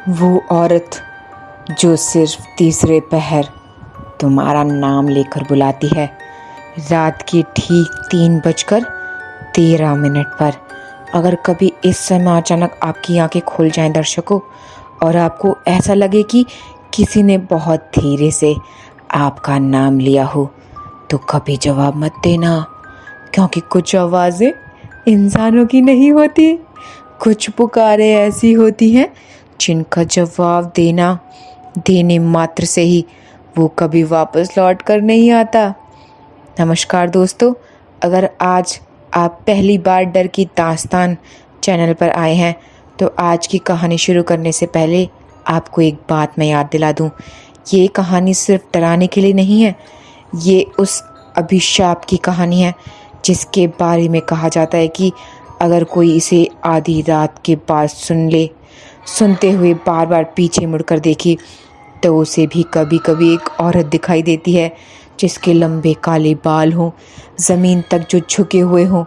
वो औरत जो सिर्फ तीसरे पहर तुम्हारा नाम लेकर बुलाती है, रात के ठीक 3:13 पर। अगर कभी इस समय अचानक आपकी आंखें खुल जाएं दर्शकों, और आपको ऐसा लगे कि किसी ने बहुत धीरे से आपका नाम लिया हो, तो कभी जवाब मत देना, क्योंकि कुछ आवाज़ें इंसानों की नहीं होती। कुछ पुकारें ऐसी होती हैं जिनका जवाब देने मात्र से ही वो कभी वापस लौट कर नहीं आता। नमस्कार दोस्तों, अगर आज आप पहली बार डर की दास्तान चैनल पर आए हैं, तो आज की कहानी शुरू करने से पहले आपको एक बात मैं याद दिला दूं। ये कहानी सिर्फ डराने के लिए नहीं है, ये उस अभिशाप की कहानी है जिसके बारे में कहा जाता है कि अगर कोई इसे आधी रात के बाद सुनते हुए बार बार पीछे मुड़कर देखे, तो उसे भी कभी कभी एक औरत दिखाई देती है जिसके लंबे काले बाल हों, ज़मीन तक जो झुके हुए हों,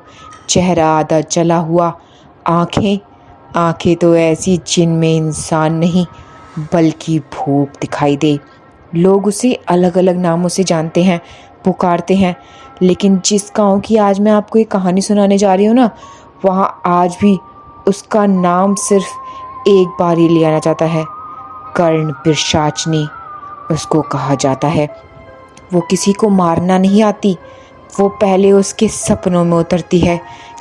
चेहरा आधा जला हुआ, आंखें तो ऐसी जिनमें इंसान नहीं बल्कि भूख दिखाई दे। लोग उसे अलग अलग नामों से जानते हैं, पुकारते हैं, लेकिन जिस गांव की आज मैं आपको एक कहानी सुनाने जा रही हूँ ना, वहाँ आज भी उसका नाम सिर्फ एक बार ही लिया जाता है। कर्ण पिशाचनी उसको कहा जाता है। वो किसी को मारना नहीं आती, वो पहले उसके सपनों में उतरती है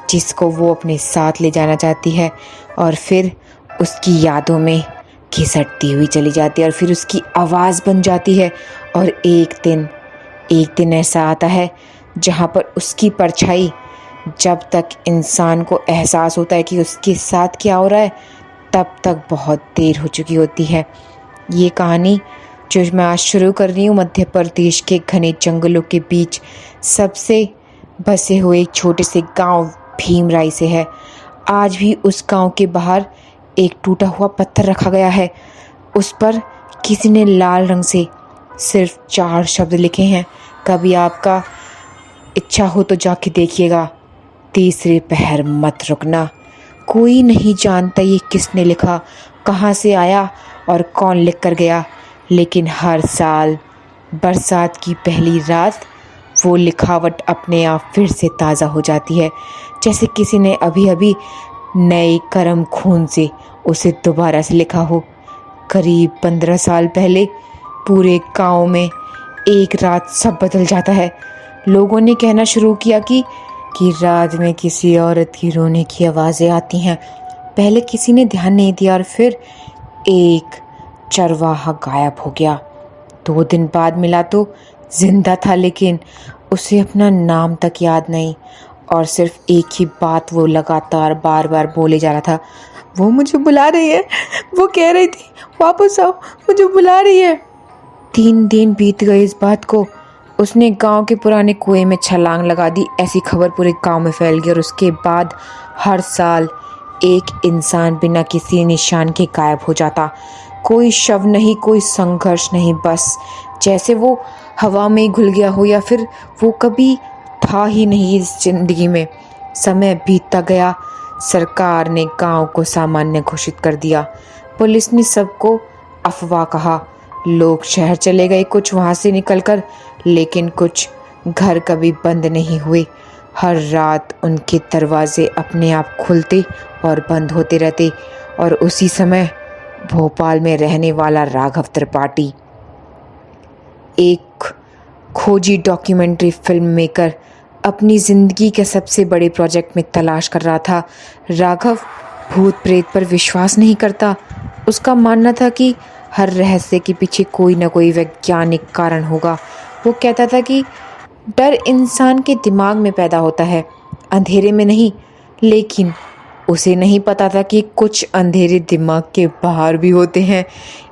जिसको वो अपने साथ ले जाना चाहती है, और फिर उसकी यादों में घिसटती हुई चली जाती है, और फिर उसकी आवाज़ बन जाती है। और एक दिन ऐसा आता है जहाँ पर उसकी परछाई, जब तक इंसान को एहसास होता है कि उसके साथ क्या हो रहा है, तब तक बहुत देर हो चुकी होती है। ये कहानी जो मैं आज शुरू कर रही हूँ, मध्य प्रदेश के घने जंगलों के बीच सबसे बसे हुए एक छोटे से गांव भीमराई से है। आज भी उस गांव के बाहर एक टूटा हुआ पत्थर रखा गया है। उस पर किसी ने लाल रंग से सिर्फ 4 शब्द लिखे हैं। कभी आपका इच्छा हो तो जाके देखिएगा, तीसरे पहर मत रुकना। कोई नहीं जानता ये किसने लिखा, कहाँ से आया और कौन लिख कर गया, लेकिन हर साल बरसात की पहली रात वो लिखावट अपने आप फिर से ताज़ा हो जाती है, जैसे किसी ने अभी अभी नए गर्म खून से उसे दोबारा से लिखा हो। करीब 15 साल पहले पूरे गांव में एक रात सब बदल जाता है। लोगों ने कहना शुरू किया कि रात में किसी औरत की रोने की आवाज़ें आती हैं। पहले किसी ने ध्यान नहीं दिया, और फिर एक चरवाहा गायब हो गया। 2 दिन बाद मिला तो जिंदा था, लेकिन उसे अपना नाम तक याद नहीं, और सिर्फ एक ही बात वो लगातार बार बार बोले जा रहा था, वो मुझे बुला रही है। वो कह रही थी वापस आओ, मुझे बुला रही है। 3 दिन बीत गए इस बात को। उसने गांव के पुराने कुएं में छलांग लगा दी। ऐसी खबर पूरे गांव में फैल गई, और उसके बाद हर साल एक इंसान बिना किसी निशान के गायब हो जाता। कोई शव नहीं, कोई संघर्ष नहीं, बस जैसे वो हवा में घुल गया हो, या फिर वो कभी था ही नहीं इस जिंदगी में। समय बीतता गया। सरकार ने गांव को सामान्य घोषित कर दिया। पुलिस ने सबको अफवाह कहा। लोग शहर चले गए, कुछ वहां से निकलकर, लेकिन कुछ घर कभी बंद नहीं हुए। हर रात उनके दरवाजे अपने आप खुलते और बंद होते रहते। और उसी समय भोपाल में रहने वाला राघव त्रिपाठी, एक खोजी डॉक्यूमेंट्री फिल्म मेकर, अपनी ज़िंदगी के सबसे बड़े प्रोजेक्ट में तलाश कर रहा था। राघव भूत प्रेत पर विश्वास नहीं करता। उसका मानना था कि हर रहस्य के पीछे कोई ना कोई वैज्ञानिक कारण होगा। वो कहता था कि डर इंसान के दिमाग में पैदा होता है, अंधेरे में नहीं। लेकिन उसे नहीं पता था कि कुछ अंधेरे दिमाग के बाहर भी होते हैं।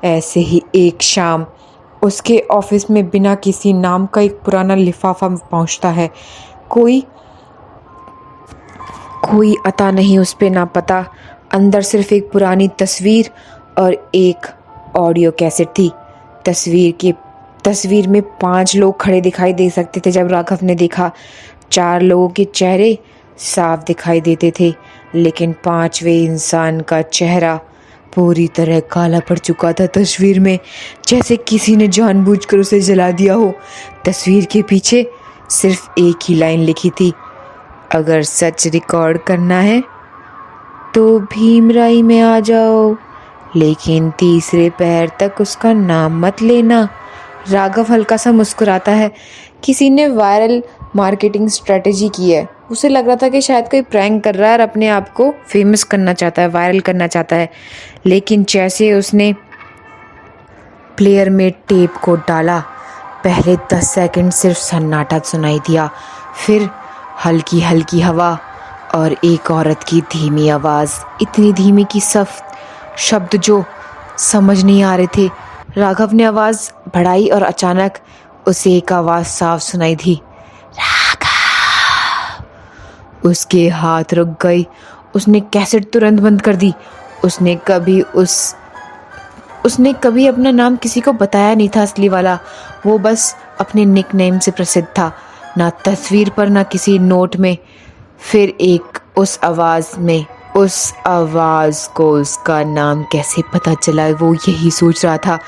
ऐसे ही एक शाम उसके ऑफिस में बिना किसी नाम का एक पुराना लिफाफा पहुंचता है। कोई अता नहीं उस पे, ना पता। अंदर सिर्फ एक पुरानी तस्वीर और एक ऑडियो कैसेट थी। तस्वीर में 5 लोग खड़े दिखाई दे सकते थे। जब राघव ने देखा, 4 लोगों के चेहरे साफ दिखाई देते थे, लेकिन 5वें इंसान का चेहरा पूरी तरह काला पड़ चुका था तस्वीर में, जैसे किसी ने जानबूझकर उसे जला दिया हो। तस्वीर के पीछे सिर्फ एक ही लाइन लिखी थी, अगर सच रिकॉर्ड करना है तो भीमराई में आ जाओ, लेकिन तीसरे पैर तक उसका नाम मत लेना। राघव हल्का सा मुस्कुराता है। किसी ने वायरल मार्केटिंग स्ट्रेटेजी की है। उसे लग रहा था कि शायद कोई प्रैंक कर रहा है और अपने आप को फेमस करना चाहता है, वायरल करना चाहता है। लेकिन जैसे उसने प्लेयर में टेप को डाला, पहले 10 सेकंड सिर्फ सन्नाटा सुनाई दिया, फिर हल्की हल्की हवा और एक औरत की धीमी आवाज़, इतनी धीमी कि शब्द जो समझ नहीं आ रहे थे। राघव ने आवाज़ बढ़ाई और अचानक उसे एक आवाज़ साफ सुनाई दी, राघव। उसके हाथ रुक गए। उसने कैसेट तुरंत बंद कर दी। उसने कभी अपना नाम किसी को बताया नहीं था, असली वाला। वो बस अपने निकनेम से प्रसिद्ध था, ना तस्वीर पर ना किसी नोट में। फिर उस आवाज़ को उसका नाम कैसे पता चला, वो यही सोच रहा था।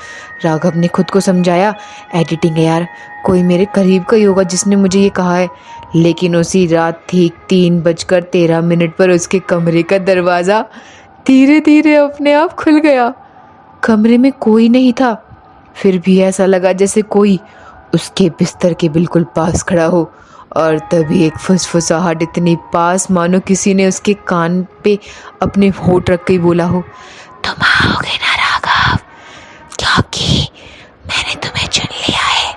राघव ने खुद को समझाया, एडिटिंग है यार, कोई मेरे करीब का ही होगा जिसने मुझे ये कहा है। लेकिन उसी रात ठीक 3:13 पर उसके कमरे का दरवाज़ा धीरे धीरे अपने आप खुल गया। कमरे में कोई नहीं था, फिर भी ऐसा लगा जैसे कोई उसके बिस्तर के बिल्कुल पास खड़ा हो। और तभी एक फुसफुसाहट, इतनी पास मानो किसी ने उसके कान पे अपने होंठ रख के बोला हो, तुम आओगे ना राघव, क्योंकि मैंने तुम्हें चुन लिया है,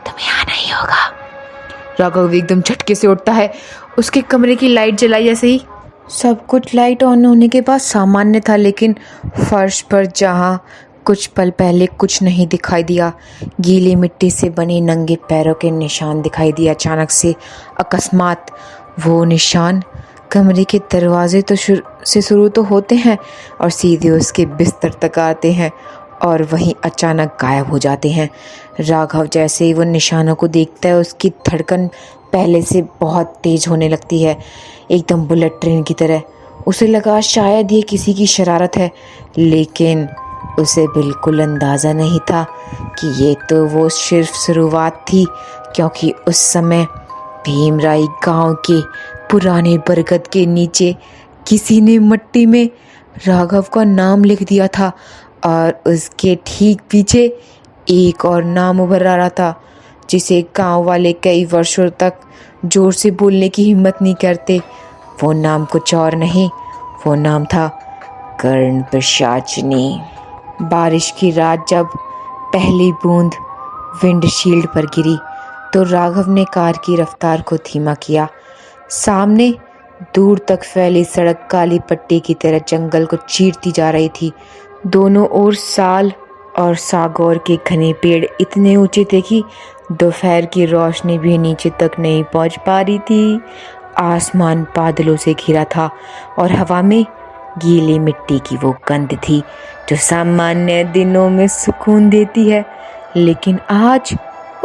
तुम्हें आना ही होगा। राघव एकदम झटके से उठता है। उसके कमरे की लाइट जलाई ऐसे ही। सब कुछ लाइट ऑन होने के बाद सामान्य था, लेकिन फर्श पर जहाँ कुछ पल पहले कुछ नहीं दिखाई दिया, गीली मिट्टी से बने नंगे पैरों के निशान दिखाई दिए। अचानक से, अकस्मात, वो निशान कमरे के दरवाजे से शुरू तो होते हैं और सीधे उसके बिस्तर तक आते हैं और वहीं अचानक गायब हो जाते हैं। राघव जैसे ही वो निशानों को देखता है, उसकी धड़कन पहले से बहुत तेज होने लगती है, एकदम बुलेट ट्रेन की तरह। उसे लगा शायद ये किसी की शरारत है, लेकिन उसे बिल्कुल अंदाज़ा नहीं था कि ये तो वो सिर्फ शुरुआत थी, क्योंकि उस समय भीमराई गांव के पुराने बरगद के नीचे किसी ने मिट्टी में राघव का नाम लिख दिया था और उसके ठीक पीछे एक और नाम उभर आ रहा था, जिसे गांव वाले कई वर्षों तक जोर से बोलने की हिम्मत नहीं करते। वो नाम कुछ और नहीं, वो नाम था कर्ण पिशाचिनी। बारिश की रात जब पहली बूंद विंडशील्ड पर गिरी तो राघव ने कार की रफ्तार को धीमा किया। सामने दूर तक फैली सड़क काली पट्टी की तरह जंगल को चीरती जा रही थी। दोनों ओर साल और सागौर के घने पेड़ इतने ऊंचे थे कि दोपहर की रोशनी भी नीचे तक नहीं पहुंच पा रही थी। आसमान बादलों से घिरा था और हवा में गीली मिट्टी की वो गंध थी जो सामान्य दिनों में सुकून देती है, लेकिन आज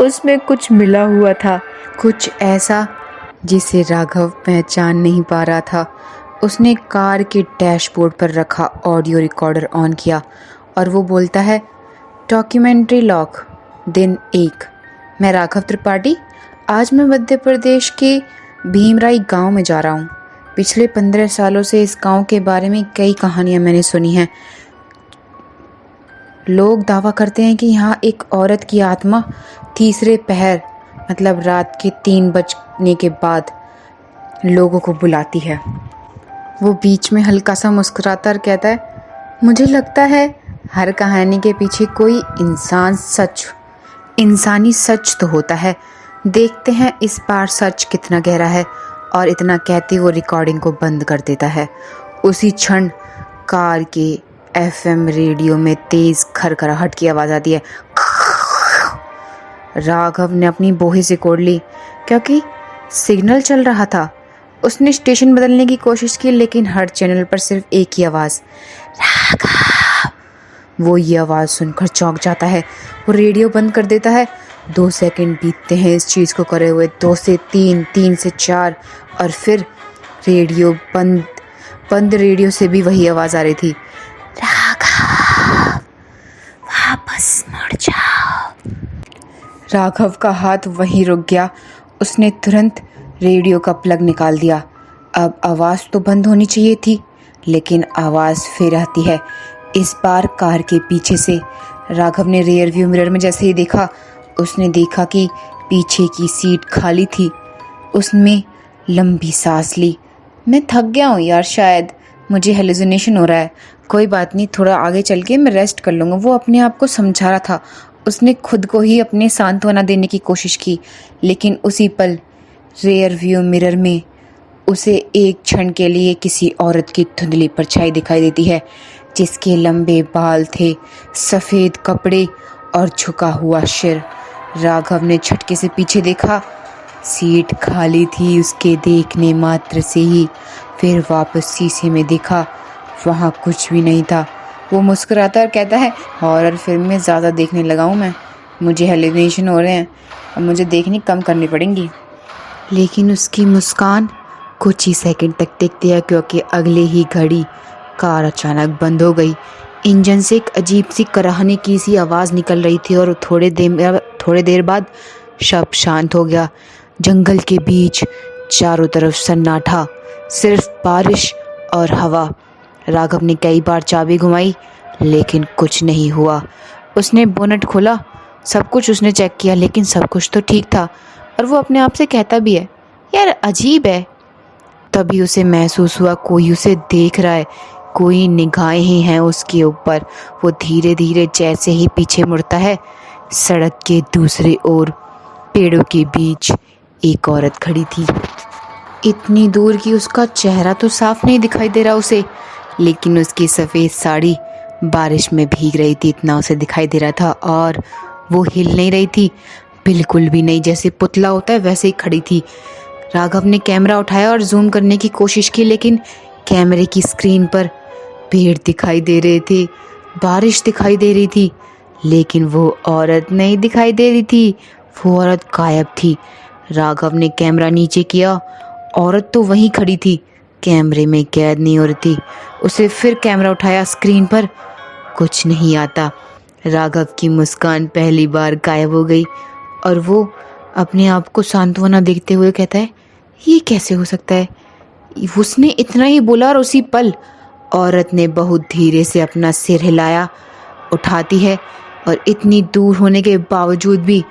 उसमें कुछ मिला हुआ था, कुछ ऐसा जिसे राघव पहचान नहीं पा रहा था। उसने कार के डैशबोर्ड पर रखा ऑडियो रिकॉर्डर ऑन किया और वो बोलता है, डॉक्यूमेंट्री लॉग, दिन 1। मैं राघव त्रिपाठी, आज मैं मध्य प्रदेश के भीमराई गांव में जा रहा हूँ। पिछले 15 सालों से इस गांव के बारे में कई कहानियाँ मैंने सुनी हैं। लोग दावा करते हैं कि यहाँ एक औरत की आत्मा तीसरे पहर, मतलब रात के 3 बजने के बाद लोगों को बुलाती है। वो बीच में हल्का सा मुस्कुराता और कहता है, मुझे लगता है हर कहानी के पीछे कोई इंसानी सच तो होता है। देखते हैं इस बार सच कितना गहरा है। और इतना कहते वो रिकॉर्डिंग को बंद कर देता है। उसी क्षण कार के FM रेडियो में तेज खरखराहट की आवाज़ आती है। राघव ने अपनी बोही सिकोड़ ली क्योंकि सिग्नल चल रहा था। उसने स्टेशन बदलने की कोशिश की, लेकिन हर चैनल पर सिर्फ एक ही आवाज़, राघव। वो ये आवाज़ सुनकर चौंक जाता है। वो रेडियो बंद कर देता है। 2 सेकंड बीतते हैं इस चीज़ को करे हुए, 2 से 3, 3 से 4, और फिर रेडियो बंद रेडियो से भी वही आवाज़ आ रही थी, राघव। राघव का हाथ वहीं रुक गया। उसने तुरंत रेडियो का प्लग निकाल दिया। अब आवाज़ तो बंद होनी चाहिए थी, लेकिन आवाज़ फिर आती है, इस बार कार के पीछे से। राघव ने रियर व्यू मिरर में जैसे ही देखा, उसने देखा कि पीछे की सीट खाली थी। उसने लंबी सांस ली। मैं थक गया हूँ यार, शायद मुझे हेलुसिनेशन हो रहा है। कोई बात नहीं, थोड़ा आगे चल के मैं रेस्ट कर लूँगा। वो अपने आप को समझा रहा था। उसने खुद को ही अपने सांत्वना देने की कोशिश की, लेकिन उसी पल रियर व्यू मिरर में उसे एक क्षण के लिए किसी औरत की धुंधली परछाई दिखाई देती है, जिसके लंबे बाल थे, सफ़ेद कपड़े और झुका हुआ सिर। राघव ने झटके से पीछे देखा। सीट खाली थी उसके देखने मात्र से ही। फिर वापस शीशे में देखा, वहाँ कुछ भी नहीं था। वो मुस्कुराता और कहता है, हॉरर फिल्म में ज़्यादा देखने लगा हूँ मैं, मुझे हेलुसिनेशन हो रहे हैं, अब मुझे देखनी कम करनी पड़ेंगी। लेकिन उसकी मुस्कान कुछ ही सेकंड तक टिकती है, क्योंकि अगले ही घड़ी कार अचानक बंद हो गई। इंजन से एक अजीब सी कराहने की सी आवाज़ निकल रही थी और थोड़े देर बाद सब शांत हो गया। जंगल के बीच चारों तरफ सन्नाटा, सिर्फ बारिश और हवा। राघव ने कई बार चाबी घुमाई, लेकिन कुछ नहीं हुआ। उसने बोनट खोला, सब कुछ उसने चेक किया, लेकिन सब कुछ तो ठीक था। और वो अपने आप से कहता भी है, यार अजीब है। तभी उसे महसूस हुआ कोई उसे देख रहा है, कोई निगाहें हैं उसके ऊपर। वो धीरे धीरे जैसे ही पीछे मुड़ता है, सड़क के दूसरी ओर पेड़ों के बीच एक औरत खड़ी थी। इतनी दूर कि उसका चेहरा तो साफ नहीं दिखाई दे रहा उसे, लेकिन उसकी सफ़ेद साड़ी बारिश में भीग रही थी, इतना उसे दिखाई दे रहा था। और वो हिल नहीं रही थी, बिल्कुल भी नहीं, जैसे पुतला होता है वैसे ही खड़ी थी। राघव ने कैमरा उठाया और जूम करने की कोशिश की, लेकिन कैमरे की स्क्रीन पर पेड़ दिखाई दे रहे थे, बारिश दिखाई दे रही थी, लेकिन वो औरत नहीं दिखाई दे रही थी। वो औरत गायब थी। राघव ने कैमरा नीचे किया, औरत तो वहीं खड़ी थी, कैमरे में कैद नहीं हो रही थी। उसे फिर कैमरा उठाया, स्क्रीन पर कुछ नहीं आता। राघव की मुस्कान पहली बार गायब हो गई और वो अपने आप को सांत्वना देखते हुए कहता है, ये कैसे हो सकता है। उसने इतना ही बोला और उसी पल औरत ने बहुत धीरे से अपना सिर हिलाया, उठाती है, और इतनी दूर होने के बावजूद भी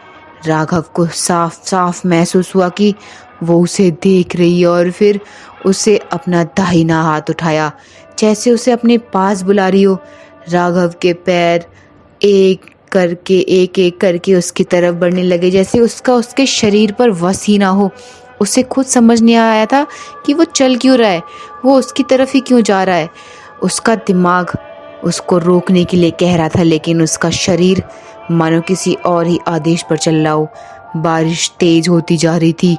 राघव को साफ साफ महसूस हुआ कि वो उसे देख रही है। और फिर उसे अपना दाहिना हाथ उठाया, जैसे उसे अपने पास बुला रही हो। राघव के पैर एक एक करके उसकी तरफ बढ़ने लगे, जैसे उसके शरीर पर वस ही ना हो। उसे खुद समझ नहीं आया था कि वो चल क्यों रहा है, वो उसकी तरफ ही क्यों जा रहा है। उसका दिमाग उसको रोकने के लिए कह रहा था, लेकिन उसका शरीर मानो किसी और ही आदेश पर चल रहा हो। बारिश तेज होती जा रही थी,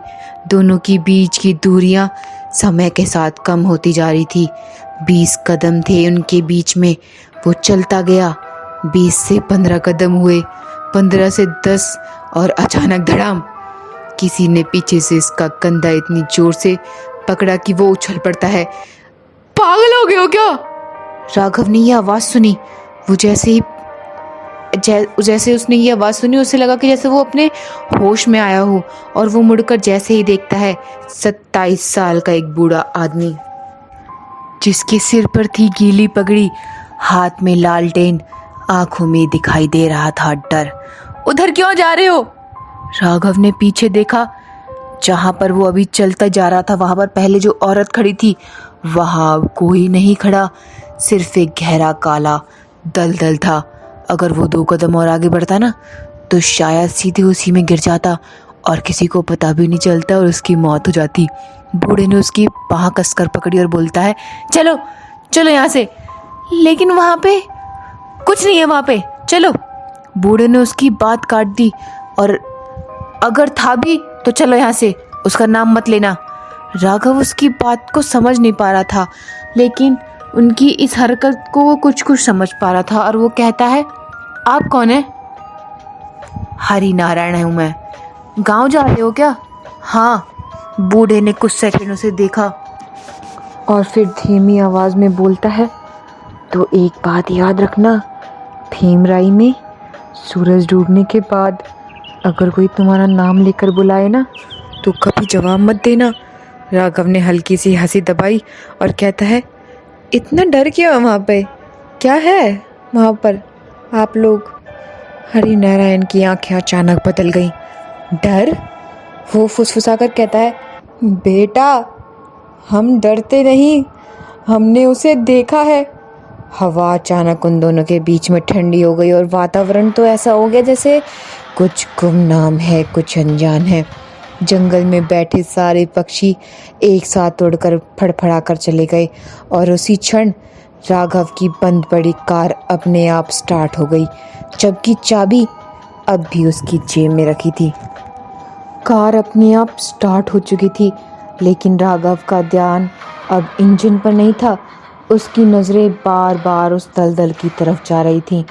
दोनों की बीच की दूरियां समय के साथ कम होती जा रही थी। 20 कदम थे उनके बीच में। वो चलता गया, 20 से 15 कदम हुए, 15 से 10, और अचानक धड़ाम, किसी ने पीछे से इसका कंधा इतनी जोर से पकड़ा कि वो उछल पड़ता है। पागल हो गए हो क्या? राघव ने यह आवाज़ सुनी। वो जैसे उसने ये आवाज़ सुनी, उसे लगा कि जैसे वो अपने होश में आया हो। और वो मुड़कर जैसे ही देखता है, 27 साल का एक बूढ़ा आदमी, जिसके सिर पर थी गीली पगड़ी, हाथ में लालटेन, आंखों में दिखाई दे रहा था डर। उधर क्यों जा रहे हो? राघव ने पीछे देखा, जहां पर वो अभी चलता जा रहा था, वहां पर पहले जो औरत खड़ी थी, वहां कोई नहीं खड़ा, सिर्फ एक गहरा काला दलदल था। अगर वो 2 कदम और आगे बढ़ता ना, तो शायद सीधे उसी में गिर जाता और किसी को पता भी नहीं चलता और उसकी मौत हो जाती। बूढ़े ने उसकी बाह कसकर पकड़ी और बोलता है, चलो चलो यहाँ से। लेकिन वहाँ पे कुछ नहीं है, वहाँ पे चलो। बूढ़े ने उसकी बात काट दी, और अगर था भी तो चलो यहाँ से, उसका नाम मत लेना। राघव उसकी बात को समझ नहीं पा रहा था, लेकिन उनकी इस हरकत को वो कुछ समझ पा रहा था। और वो कहता है, आप कौन है? हरि नारायण हूँ मैं। गांव जा रहे हो क्या? हाँ। बूढ़े ने कुछ सेकंडों से देखा और फिर धीमी आवाज में बोलता है, तो एक बात याद रखना, भीमराई में सूरज डूबने के बाद अगर कोई तुम्हारा नाम लेकर बुलाए ना तो कभी जवाब मत देना। राघव ने हल्की सी हंसी दबाई और कहता है, इतना डर क्यों है वहाँ पे? क्या है वहाँ पर आप लोग? हरि नारायण की आंखें अचानक बदल गईं। डर? वो फुसफुसाकर कहता है, बेटा हम डरते नहीं, हमने उसे देखा है। हवा अचानक उन दोनों के बीच में ठंडी हो गई और वातावरण तो ऐसा हो गया जैसे कुछ गुमनाम है, कुछ अनजान है। जंगल में बैठे सारे पक्षी एक साथ उड़कर फड़फड़ा कर चले गए और उसी क्षण राघव की बंद पड़ी कार अपने आप स्टार्ट हो गई, जबकि चाबी अब भी उसकी जेब में रखी थी। कार अपने आप स्टार्ट हो चुकी थी, लेकिन राघव का ध्यान अब इंजन पर नहीं था। उसकी नज़रें बार बार उस दलदल की तरफ जा रही थीं,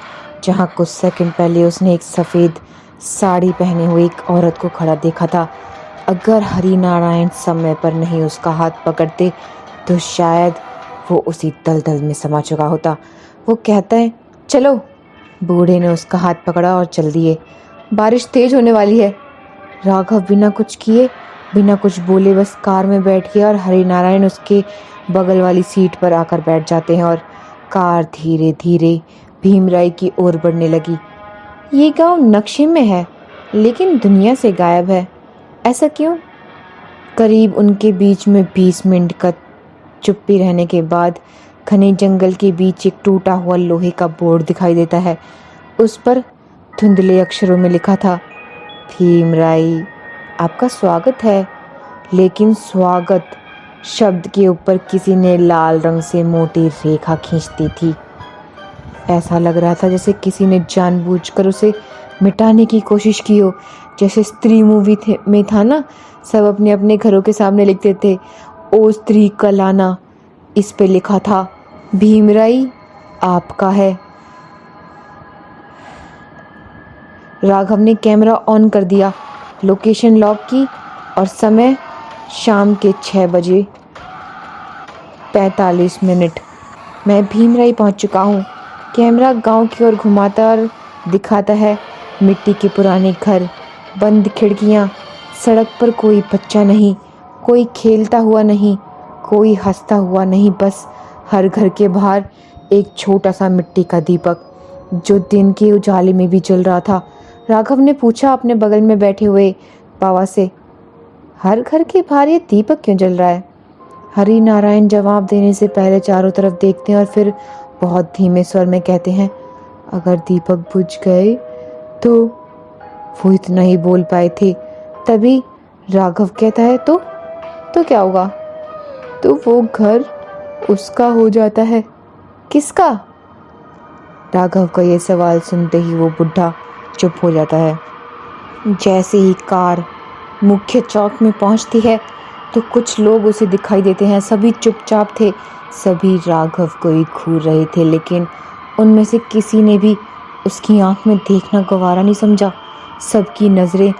जहां कुछ सेकंड पहले उसने एक सफ़ेद साड़ी पहने हुए एक औरत को खड़ा देखा था। अगर हरि नारायण समय पर नहीं उसका हाथ पकड़ते तो शायद वो उसी दलदल में समा चुका होता। वो कहता है, चलो। बूढ़े ने उसका हाथ पकड़ा और चल दिए। बारिश तेज होने वाली है। राघव बिना कुछ किए, बिना कुछ बोले बस कार में बैठ गया और हरि नारायण उसके बगल वाली सीट पर आकर बैठ जाते हैं और कार धीरे धीरे भीमराई की ओर बढ़ने लगी। ये गांव नक्शे में है लेकिन दुनिया से गायब है, ऐसा क्यों? करीब उनके बीच में 20 मिनट का चुप्पी रहने के बाद घने जंगल के बीच एक टूटा हुआ लोहे का बोर्ड दिखाई देता है। उस पर धुंधले अक्षरों में लिखा था, भीमराई आपका स्वागत है। लेकिन स्वागत शब्द के ऊपर किसी ने लाल रंग से मोटी रेखा खींच दी थी। ऐसा लग रहा था जैसे किसी ने जानबूझकर उसे मिटाने की कोशिश की हो। जैसे स्त्री मूवी में था ना, सब अपने अपने घरों के सामने लिखते थे, ओ स्त्री का लाना। इस पे लिखा था, भीमराई आपका है। राघव ने कैमरा ऑन कर दिया, लोकेशन लॉक की और समय शाम के 6:45। मैं भीमराई पहुंच चुका हूँ। कैमरा गांव की ओर घुमाता और दिखाता है मिट्टी के पुराने घर, बंद खिड़कियाँ, सड़क पर कोई बच्चा नहीं, कोई खेलता हुआ नहीं, कोई हंसता हुआ नहीं, बस हर घर के बाहर एक छोटा सा मिट्टी का दीपक जो दिन के उजाले में भी जल रहा था। राघव ने पूछा अपने बगल में बैठे हुए बाबा से, हर घर के बाहर ये दीपक क्यों जल रहा है? हरि नारायण जवाब देने से पहले चारों तरफ देखते हैं और फिर बहुत धीमे स्वर में कहते हैं, अगर दीपक बुझ गए तो। वो इतना ही बोल पाए थे, तभी राघव कहता है, तो क्या होगा? तो वो घर उसका हो जाता है। किसका? राघव का ये सवाल सुनते ही वो बुढ़ा चुप हो जाता है। जैसे ही कार मुख्य चौक में पहुंचती है तो कुछ लोग उसे दिखाई देते हैं। सभी चुपचाप थे, सभी राघव को ही घूर रहे थे, लेकिन उनमें से किसी ने भी उसकी आंख में देखना गवारा नहीं समझा। सबकी नज़रें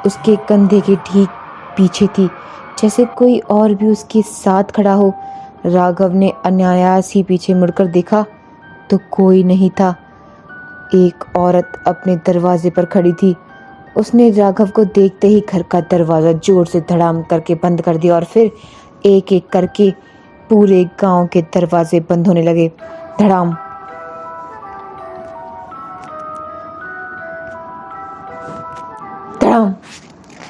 उसके कंधे के ठीक पीछे थी, जैसे कोई और भी उसके साथ खड़ा हो। राघव ने अनायास ही पीछे मुड़कर देखा तो कोई नहीं था। एक औरत अपने दरवाजे पर खड़ी थी। उसने राघव को देखते ही घर का दरवाज़ा जोर से धड़ाम करके बंद कर दिया और फिर एक एक करके पूरे गांव के दरवाजे बंद होने लगे। धड़ाम। धड़ाम।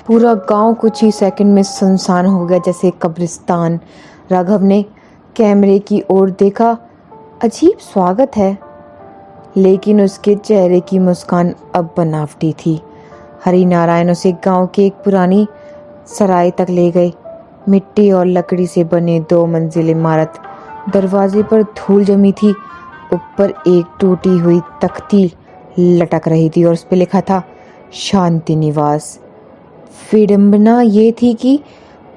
पूरा गांव कुछ ही सेकंड में सुनसान हो गया, जैसे कब्रिस्तान। राघव ने कैमरे की ओर देखा। अजीब स्वागत है, लेकिन उसके चेहरे की मुस्कान अब बनावटी थी। हरि नारायण उसे गांव की एक पुरानी सराय तक ले गए। मिट्टी और लकड़ी से बने 2 मंजिल इमारत। दरवाजे पर धूल जमी थी। ऊपर एक टूटी हुई तख्ती लटक रही थी और उस पर लिखा था, शांति निवास। विडंबना ये थी कि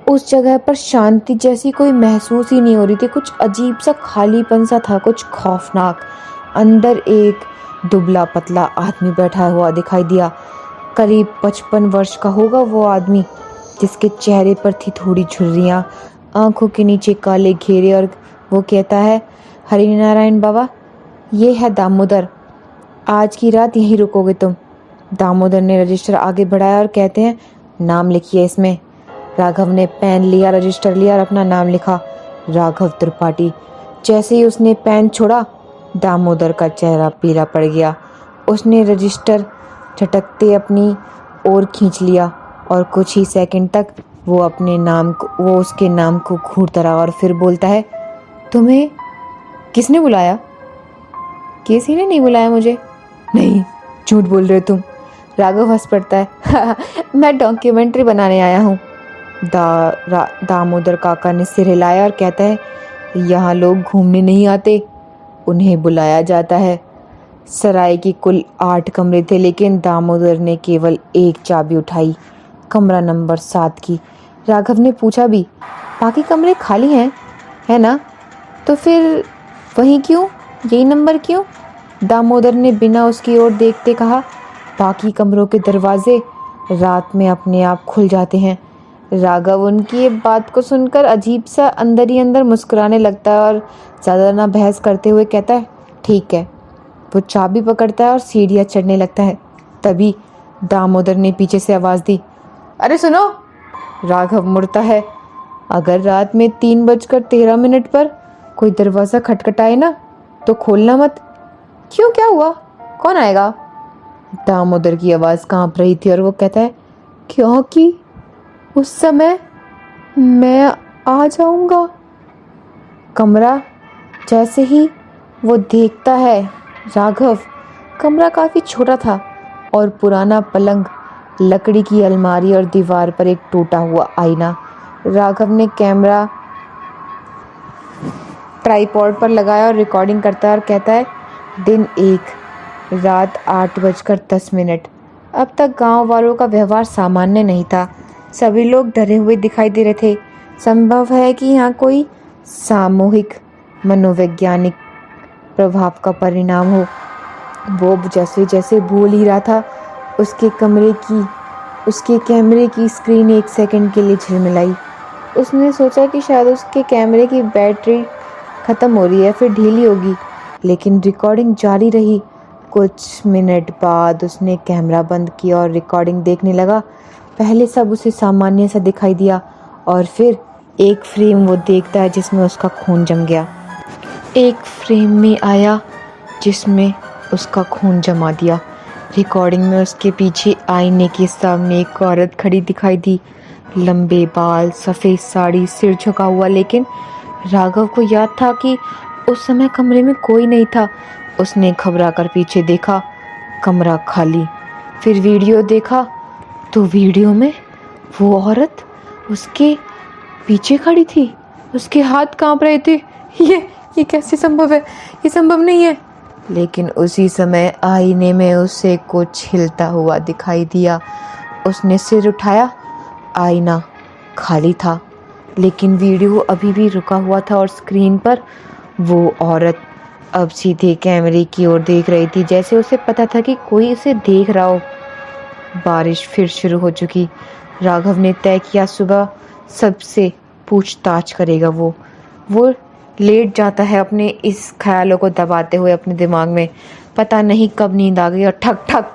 उस जगह पर शांति जैसी कोई महसूस ही नहीं हो रही थी। कुछ अजीब सा खालीपन सा था, कुछ खौफनाक। अंदर एक दुबला पतला आदमी बैठा हुआ दिखाई दिया। करीब 55 वर्ष का होगा वो आदमी, जिसके चेहरे पर थी थोड़ी झुर्रियाँ, आंखों के नीचे काले घेरे। और वो कहता है, हरि नारायण बाबा, ये है दामोदर, आज की रात यहीं रुकोगे तुम। दामोदर ने रजिस्टर आगे बढ़ाया और कहते हैं, नाम लिखिए इसमें। राघव ने पेन लिया, रजिस्टर लिया और अपना नाम लिखा, राघव त्रिपाठी। जैसे ही उसने पेन छोड़ा, दामोदर का चेहरा पीला पड़ गया। उसने रजिस्टर झटकते अपनी ओर खींच लिया और कुछ ही सेकंड तक वो उसके नाम को घूरता रहा और फिर बोलता है, तुम्हें किसने बुलाया? किसी ने नहीं बुलाया मुझे। नहीं, झूठ बोल रहे हो तुम। राघव हंस पड़ता है। मैं डॉक्यूमेंट्री बनाने आया हूँ। दामोदर काका ने सिर हिलाया और कहता है, यहाँ लोग घूमने नहीं आते, उन्हें बुलाया जाता है। सराय की कुल 8 कमरे थे, लेकिन दामोदर ने केवल एक चाबी उठाई, कमरा नंबर 7 की। राघव ने पूछा भी, बाकी कमरे खाली हैं, है ना? तो फिर वहीं क्यों, यही नंबर क्यों? दामोदर ने बिना उसकी ओर देखते कहा, बाकी कमरों के दरवाजे रात में अपने आप खुल जाते हैं। राघव उनकी ये बात को सुनकर अजीब सा अंदर ही अंदर मुस्कुराने लगता है और ज़्यादा ना बहस करते हुए कहता है, ठीक है। वो चाबी पकड़ता है और सीढ़ियाँ चढ़ने लगता है। तभी दामोदर ने पीछे से आवाज़ दी, अरे सुनो। राघव मुड़ता है। अगर रात में 3:13 पर कोई दरवाज़ा खटखटाए ना, तो खोलना मत। क्यों, क्या हुआ, कौन आएगा? दामोदर की आवाज़ कांप रही थी और वो कहता है, क्योंकि उस समय मैं आ जाऊंगा। कमरा जैसे ही वो देखता है, राघव, कमरा काफ़ी छोटा था और पुराना पलंग, लकड़ी की अलमारी और दीवार पर एक टूटा हुआ आईना। राघव ने कैमरा ट्राइपॉड पर लगाया और रिकॉर्डिंग करता है और कहता है, दिन 1, रात 8:10। अब तक गांव वालों का व्यवहार सामान्य नहीं था। सभी लोग डरे हुए दिखाई दे रहे थे। संभव है कि यहाँ कोई सामूहिक मनोवैज्ञानिक प्रभाव का परिणाम हो। वो जैसे जैसे बोल ही रहा था, उसके कैमरे की स्क्रीन 1 सेकंड के लिए झिलमिलाई। उसने सोचा कि शायद उसके कैमरे की बैटरी ख़त्म हो रही है, फिर ढीली होगी, लेकिन रिकॉर्डिंग जारी रही। कुछ मिनट बाद उसने कैमरा बंद किया और रिकॉर्डिंग देखने लगा। पहले सब उसे सामान्य सा दिखाई दिया और फिर एक फ्रेम वो देखता है जिसमें उसका खून जम गया। एक फ्रेम में आया जिसमें उसका खून जमा दिया। रिकॉर्डिंग में उसके पीछे आईने के सामने एक औरत खड़ी दिखाई दी, लंबे बाल, सफ़ेद साड़ी, सिर झुका हुआ। लेकिन राघव को याद था कि उस समय कमरे में कोई नहीं था। उसने घबरा कर पीछे देखा, कमरा खाली। फिर वीडियो देखा तो वीडियो में वो औरत उसके पीछे खड़ी थी। उसके हाथ कांप रहे थे। ये कैसे संभव है? ये संभव नहीं है। लेकिन उसी समय आईने में उसे कुछ हिलता हुआ दिखाई दिया। उसने सिर उठाया, आईना खाली था, लेकिन वीडियो अभी भी रुका हुआ था और स्क्रीन पर वो औरत अब सीधे कैमरे की ओर देख रही थी, जैसे उसे पता था कि कोई उसे देख रहा हो। बारिश फिर शुरू हो चुकी। राघव ने तय किया सुबह सबसे पूछताछ करेगा। वो लेट जाता है, अपने इस ख्यालों को दबाते हुए अपने दिमाग में। पता नहीं कब नींद आ गई और ठक ठक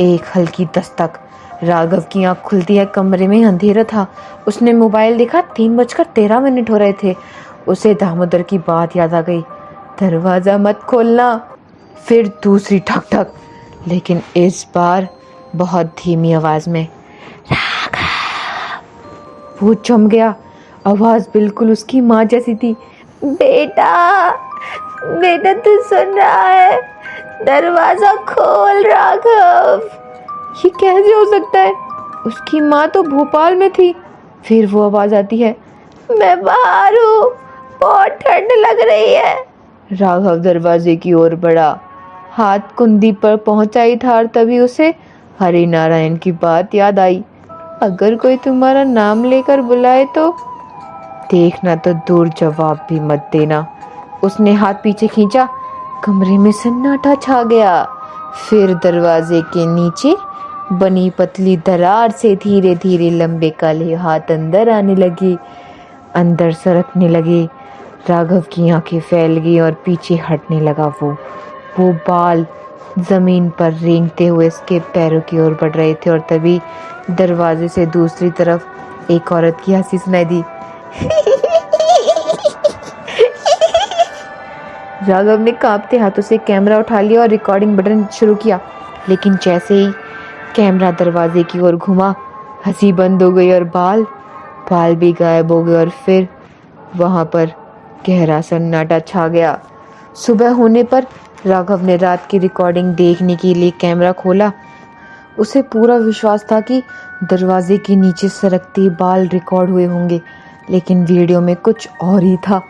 एक हल्की दस्तक। राघव की आंख खुलती है। कमरे में अंधेरा था। उसने मोबाइल देखा, 3:13 हो रहे थे। उसे दामोदर की बात याद आ गई, दरवाज़ा मत खोलना। फिर दूसरी ठक ठक, लेकिन इस बार बहुत धीमी आवाज़ में। राघव। वो चम गया। आवाज़ बिल्कुल उसकी माँ जैसी थी। बेटा तू सुन रहा है? दरवाज़ा खोल राघव। ये कैसे हो सकता है? उसकी माँ तो भोपाल में थी। फिर वो आवाज़ आती है, मैं बाहर हूँ, बहुत ठंड लग रही है। राघव दरवाजे की ओर बढ़ा, हाथ कुंडी पर पहुंचा ही था और तभी उसे हरि नारायण की बात याद आई, अगर कोई तुम्हारा नाम लेकर बुलाए तो देखना, तो दूर जवाब भी मत देना। उसने हाथ पीछे खींचा, कमरे में सन्नाटा छा गया। फिर दरवाजे के नीचे बनी पतली दरार से धीरे धीरे लंबे काले हाथ अंदर आने लगे, अंदर सरकने लगे। राघव की आंखें फैल गई और पीछे हटने लगा। वो बाल ज़मीन पर रेंगते हुए उसके पैरों की ओर बढ़ रहे थे और तभी दरवाजे से दूसरी तरफ एक औरत की हंसी सुनाई दी। राघव ने कांपते हाथों से कैमरा उठा लिया और रिकॉर्डिंग बटन शुरू किया, लेकिन जैसे ही कैमरा दरवाजे की ओर घुमा, हंसी बंद हो गई और बाल भी गायब हो गए और फिर वहां पर गहरा सन्नाटा छा गया। सुबह होने पर राघव ने रात की रिकॉर्डिंग देखने के लिए कैमरा खोला। उसे पूरा विश्वास था कि दरवाजे के नीचे सरकते बाल रिकॉर्ड हुए होंगे, लेकिन वीडियो में कुछ और ही था।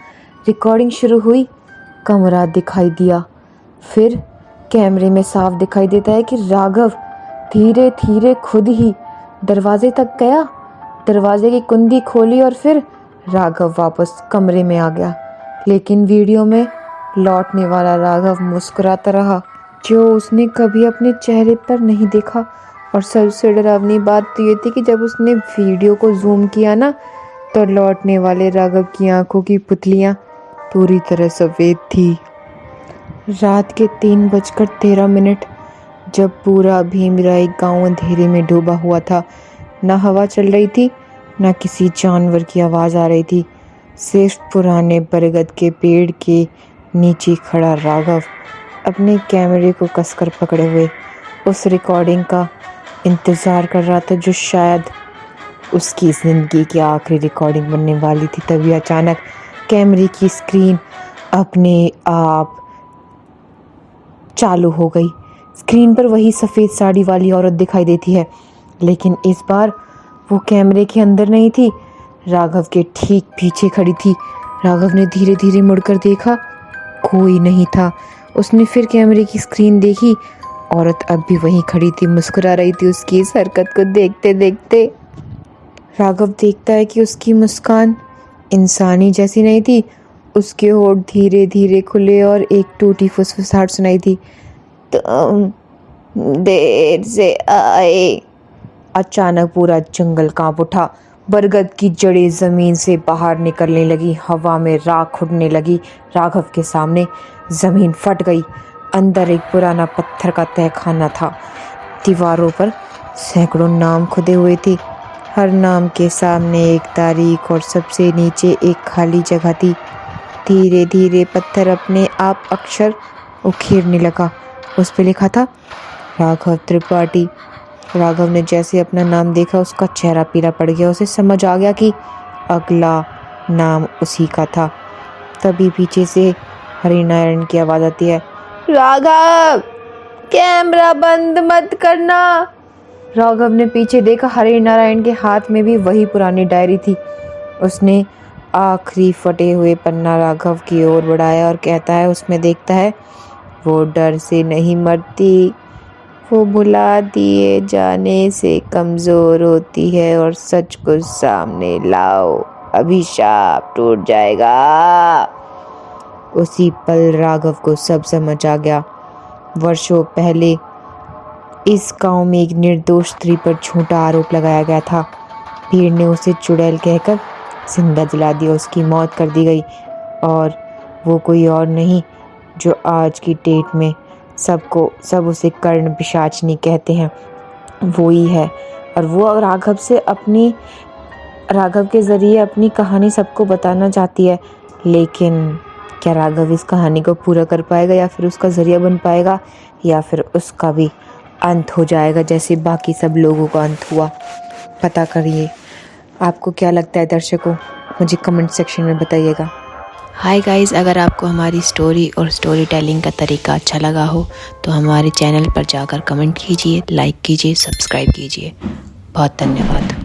रिकॉर्डिंग शुरू हुई, कमरा दिखाई दिया, फिर कैमरे में साफ दिखाई देता है कि राघव धीरे धीरे खुद ही दरवाजे तक गया, दरवाजे की कुंडी खोली और फिर राघव वापस कमरे में आ गया। लेकिन वीडियो में लौटने वाला राघव मुस्कुराता रहा, जो उसने कभी अपने चेहरे पर नहीं देखा। और सबसे डरावनी बात तो ये थी कि जब उसने वीडियो को जूम किया ना, तो लौटने वाले राघव की आंखों की पुतलियां पूरी तरह सफ़ेद थी। रात के 3:13 जब पूरा भीमराई गांव अंधेरे में डूबा हुआ था, ना हवा चल रही थी, ना किसी जानवर की आवाज़ आ रही थी, सिर्फ पुराने बरगद के पेड़ के नीचे खड़ा राघव अपने कैमरे को कसकर पकड़े हुए उस रिकॉर्डिंग का इंतज़ार कर रहा था जो शायद उसकी ज़िंदगी की आखिरी रिकॉर्डिंग बनने वाली थी। तभी अचानक कैमरे की स्क्रीन अपने आप चालू हो गई। स्क्रीन पर वही सफ़ेद साड़ी वाली औरत दिखाई देती है, लेकिन इस बार वो कैमरे के अंदर नहीं थी, राघव के ठीक पीछे खड़ी थी। राघव ने धीरे धीरे मुड़कर देखा, कोई नहीं था। उसने फिर कैमरे की स्क्रीन देखी, औरत अब भी वहीं खड़ी थी, मुस्कुरा रही थी उसकी इस हरकत को देखते देखते। राघव देखता है कि उसकी मुस्कान इंसानी जैसी नहीं थी, उसके होठ धीरे धीरे खुले और एक टूटी फुसफुसाहट सुनाई थी, तुम देर से आए। अचानक पूरा जंगल कांप उठा, बरगद की जड़ें जमीन से बाहर निकलने लगी, हवा में राख उड़ने लगी। राघव के सामने जमीन फट गई, अंदर एक पुराना पत्थर का तहखाना था। दीवारों पर सैकड़ों नाम खुदे हुए थे, हर नाम के सामने एक तारीख और सबसे नीचे एक खाली जगह थी। धीरे धीरे पत्थर अपने आप अक्षर उखेरने लगा। उस पर लिखा था राघव त्रिपाठी। राघव ने जैसे अपना नाम देखा, उसका चेहरा पीला पड़ गया। उसे समझ आ गया कि अगला नाम उसी का था। तभी पीछे से हरिनारायण की आवाज़ आती है, राघव कैमरा बंद मत करना। राघव ने पीछे देखा, हरिनारायण के हाथ में भी वही पुरानी डायरी थी। उसने आखिरी फटे हुए पन्ना राघव की ओर बढ़ाया और कहता है, उसमें देखता है, वो डर से नहीं मरती, वो भुला दिए जाने से कमज़ोर होती है, और सच को सामने लाओ, अभिशाप टूट जाएगा। उसी पल राघव को सब समझ आ गया। वर्षों पहले इस गांव में एक निर्दोष स्त्री पर झूठा आरोप लगाया गया था। भीड़ ने उसे चुड़ैल कहकर जिंदा जला दिया, उसकी मौत कर दी गई। और वो कोई और नहीं, जो आज की डेट में सब उसे कर्ण पिशाचनी कहते हैं, वो ही है। और वो राघव के ज़रिए अपनी कहानी सबको बताना चाहती है। लेकिन क्या राघव इस कहानी को पूरा कर पाएगा, या फिर उसका ज़रिया बन पाएगा, या फिर उसका भी अंत हो जाएगा जैसे बाकी सब लोगों का अंत हुआ? पता करिए। आपको क्या लगता है दर्शकों, मुझे कमेंट सेक्शन में बताइएगा। हाय गाइस, अगर आपको हमारी स्टोरी और स्टोरी टेलिंग का तरीका अच्छा लगा हो तो हमारे चैनल पर जाकर कमेंट कीजिए, लाइक कीजिए, सब्सक्राइब कीजिए। बहुत धन्यवाद।